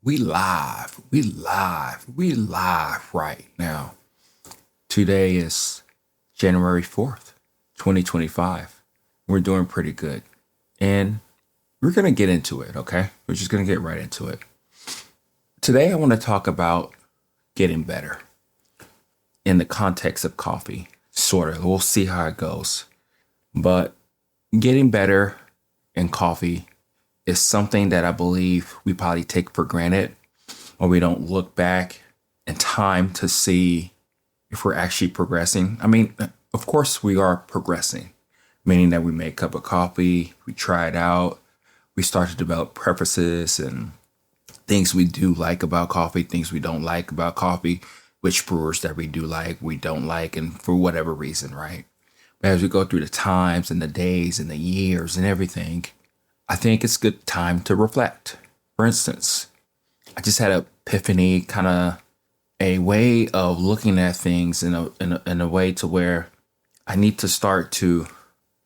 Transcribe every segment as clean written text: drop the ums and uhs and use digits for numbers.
We live right now. Today is January 4th, 2025. We're doing pretty good. And we're going to get into it, okay? We're just going to get right into it. Today, I want to talk about getting better in the context of coffee, sort of. We'll see how it goes. But getting better in coffee is something that I believe we probably take for granted, or we don't look back in time to see if we're actually progressing. I mean, of course we are progressing, meaning that we make a cup of coffee, we try it out, we start to develop preferences and things we do like about coffee, things we don't like about coffee, which brewers that we do like, we don't like, and for whatever reason, right? But as we go through the times and the days and the years and everything, I think it's a good time to reflect. For instance, I just had an epiphany, kind of a way of looking at things in a way to where I need to start to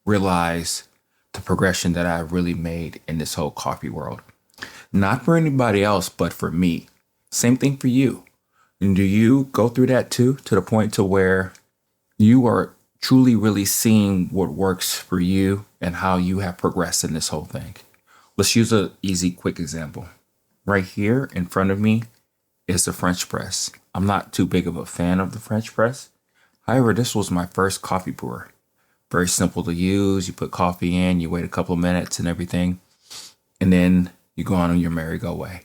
realize the progression that I've really made in this whole coffee world. Not for anybody else, but for me. Same thing for you. And do you go through that too, to the point to where you are truly really seeing what works for you and how you have progressed in this whole thing? Let's use an easy, quick example. Right here in front of me is the French press. I'm not too big of a fan of the French press. However, this was my first coffee brewer. Very simple to use. You put coffee in, you wait a couple of minutes and everything, and then you go on your merry-go way.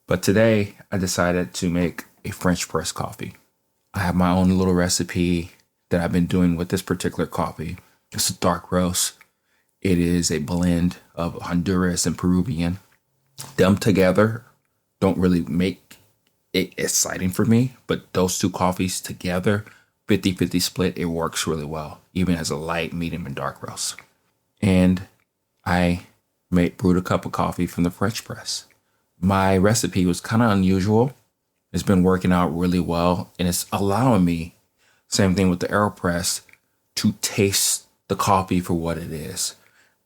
But today I decided to make a French press coffee. I have my own little recipe that I've been doing with this particular coffee. It's a dark roast. It is a blend of Honduras and Peruvian. Them together don't really make it exciting for me, but those two coffees together, 50-50 split, it works really well, even as a light, medium, and dark roast. And I brewed a cup of coffee from the French press. My recipe was kind of unusual. It's been working out really well, and it's allowing me, same thing with the AeroPress, to taste the coffee for what it is.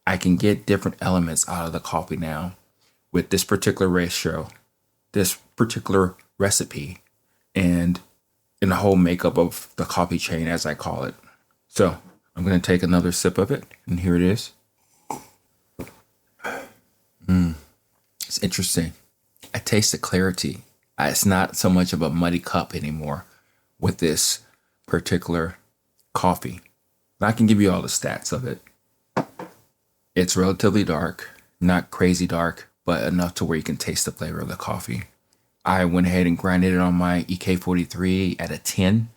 I can get different elements out of the coffee now with this particular ratio, this particular recipe, and in the whole makeup of the coffee chain, as I call it. So I'm going to take another sip of it, and here it is. It's interesting. I taste the clarity. It's not so much of a muddy cup anymore with this particular coffee. And I can give you all the stats of it. It's relatively dark, not crazy dark, but enough to where you can taste the flavor of the coffee. I went ahead and grinded it on my EK43 at a 10.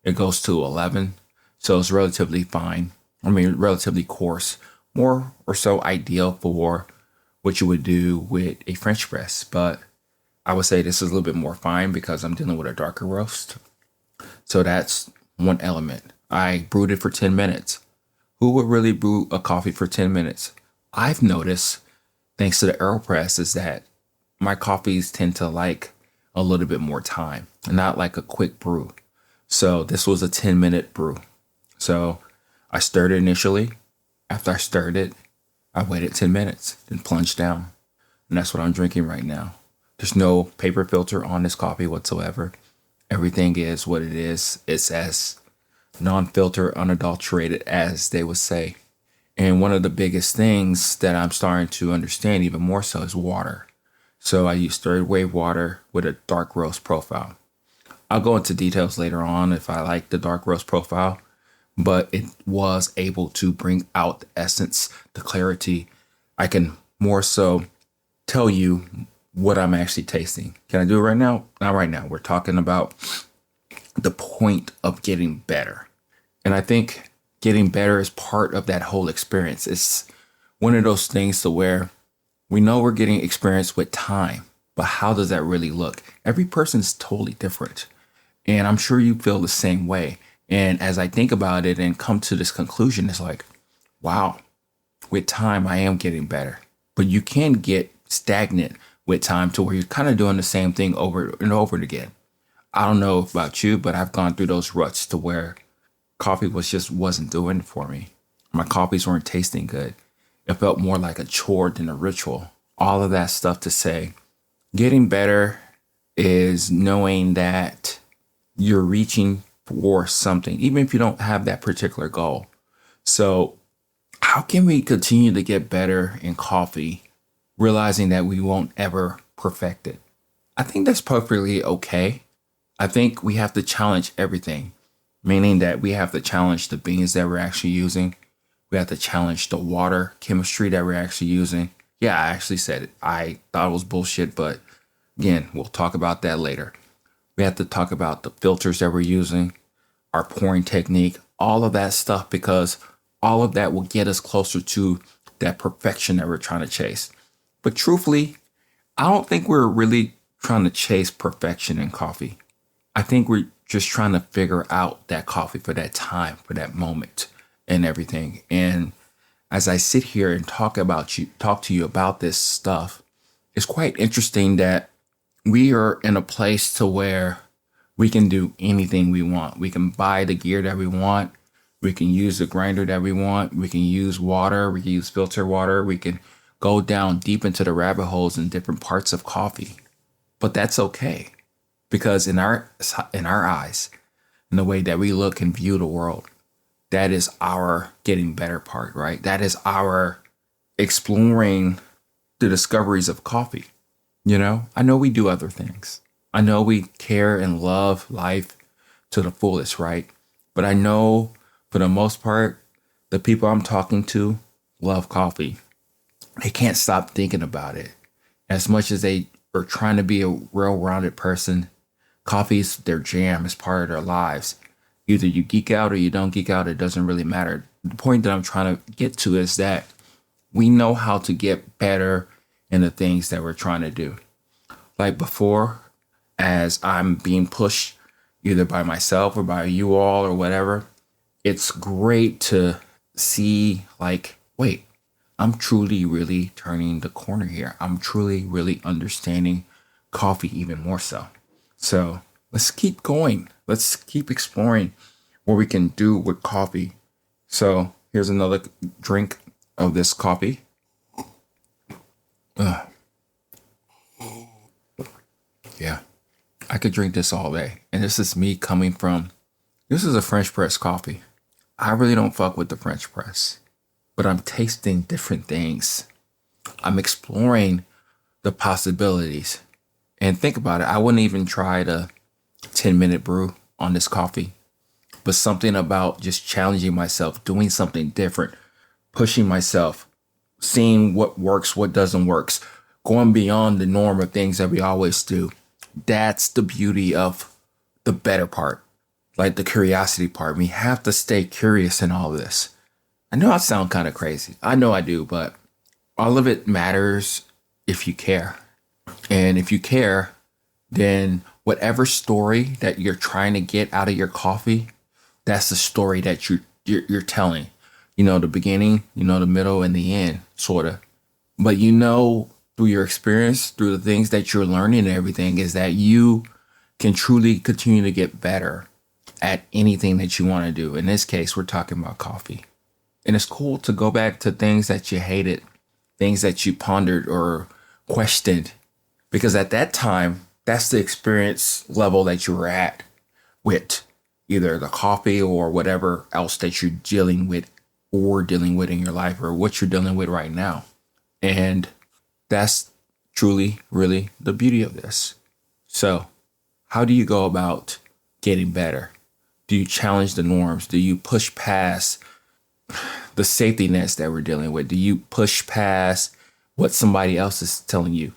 It goes to 11, so it's relatively fine. I mean, relatively coarse, more or so ideal for what you would do with a French press. But I would say this is a little bit more fine because I'm dealing with a darker roast. So that's one element. I brewed it for 10 minutes. Who would really brew a coffee for 10 minutes? I've noticed, thanks to the AeroPress, is that my coffees tend to like a little bit more time, not like a quick brew. So this was a 10-minute brew. So I stirred it initially. After I stirred it, I waited 10 minutes, then plunged down. And that's what I'm drinking right now. There's no paper filter on this coffee whatsoever. Everything is what it is. It's as non-filter, unadulterated as they would say. And one of the biggest things that I'm starting to understand even more so is water. So I use third wave water with a dark roast profile. I'll go into details later on if I like the dark roast profile, but it was able to bring out the essence, the clarity. I can more so tell you what I'm actually tasting. Can I do it right now? Not right now. We're talking about the point of getting better. And I think getting better is part of that whole experience. It's one of those things to where we know we're getting experience with time, but how does that really look? Every person's totally different. And I'm sure you feel the same way. And as I think about it and come to this conclusion, it's like, wow, with time, I am getting better. But you can get stagnant with time to where you're kind of doing the same thing over and over again. I don't know about you, but I've gone through those ruts to where coffee wasn't doing it for me. My coffees weren't tasting good. It felt more like a chore than a ritual. All of that stuff to say, Getting better is knowing that you're reaching for something, even if you don't have that particular goal. So, how can we continue to get better in coffee, realizing that we won't ever perfect it? I think that's perfectly okay. I think we have to challenge everything, meaning that we have to challenge the beans that we're actually using. We have to challenge the water chemistry that we're actually using. Yeah, I actually said it. I thought it was bullshit, but again, we'll talk about that later. We have to talk about the filters that we're using, our pouring technique, all of that stuff, because all of that will get us closer to that perfection that we're trying to chase. But truthfully, I don't think we're really trying to chase perfection in coffee. I think we're just trying to figure out that coffee for that time, for that moment and everything. And as I sit here and talk to you about this stuff, it's quite interesting that we are in a place to where we can do anything we want. We can buy the gear that we want. We can use the grinder that we want. We can use water. We can use filter water. We can go down deep into the rabbit holes in different parts of coffee. But that's okay, because in our eyes, in the way that we look and view the world, that is our getting better part, right? That is our exploring the discoveries of coffee. I know we do other things. I know we care and love life to the fullest, right? But I know for the most part, the people I'm talking to love coffee. They can't stop thinking about it. As much as they are trying to be a well-rounded person, coffee's their jam. It's part of their lives. Either you geek out or you don't geek out. It doesn't really matter. The point that I'm trying to get to is that we know how to get better in the things that we're trying to do. Like before, as I'm being pushed either by myself or by you all or whatever, it's great to see like, wait, I'm truly really turning the corner here. I'm truly really understanding coffee even more so. So let's keep going. Let's keep exploring what we can do with coffee. So here's another drink of this coffee. Yeah, I could drink this all day. And this is me this is a French press coffee. I really don't fuck with the French press, but I'm tasting different things. I'm exploring the possibilities. And think about it. I wouldn't even try the 10-minute brew on this coffee, but something about just challenging myself, doing something different, pushing myself, seeing what works, what doesn't work, going beyond the norm of things that we always do. That's the beauty of the better part, like the curiosity part. We have to stay curious in all this. I know I sound kind of crazy. I know I do, but all of it matters if you care. And if you care, then whatever story that you're trying to get out of your coffee, that's the story that you're telling. The beginning, the middle, and the end, sort of. But through your experience, through the things that you're learning and everything, is that you can truly continue to get better at anything that you want to do. In this case, we're talking about coffee. And it's cool to go back to things that you hated, things that you pondered or questioned, because at that time, that's the experience level that you were at with either the coffee or whatever else that you're dealing with in your life, or what you're dealing with right now. And that's truly, really the beauty of this. So how do you go about getting better? Do you challenge the norms? Do you push past the safety nets that we're dealing with? Do you push past what somebody else is telling you?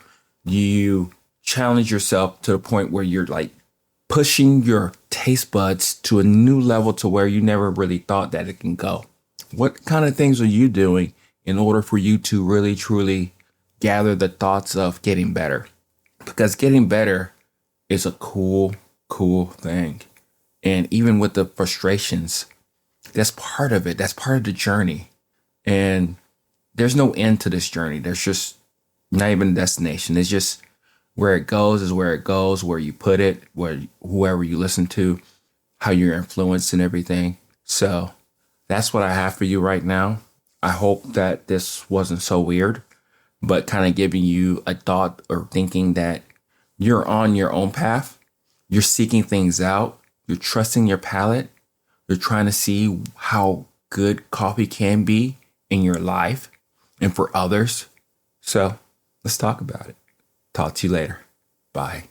Do you challenge yourself to the point where you're like pushing your taste buds to a new level to where you never really thought that it can go? What kind of things are you doing in order for you to really, truly gather the thoughts of getting better? Because getting better is a cool thing. And even with the frustrations, that's part of it. That's part of the journey. And there's no end to this journey. There's just not even a destination. It's just where it goes is where it goes, where you put it, where whoever you listen to, how you're influenced and everything. So that's what I have for you right now. I hope that this wasn't so weird, but kind of giving you a thought or thinking that You're on your own path. You're seeking things out. You're trusting your palate. You're trying to see how good coffee can be in your life and for others. So let's talk about it. Talk to you later. Bye.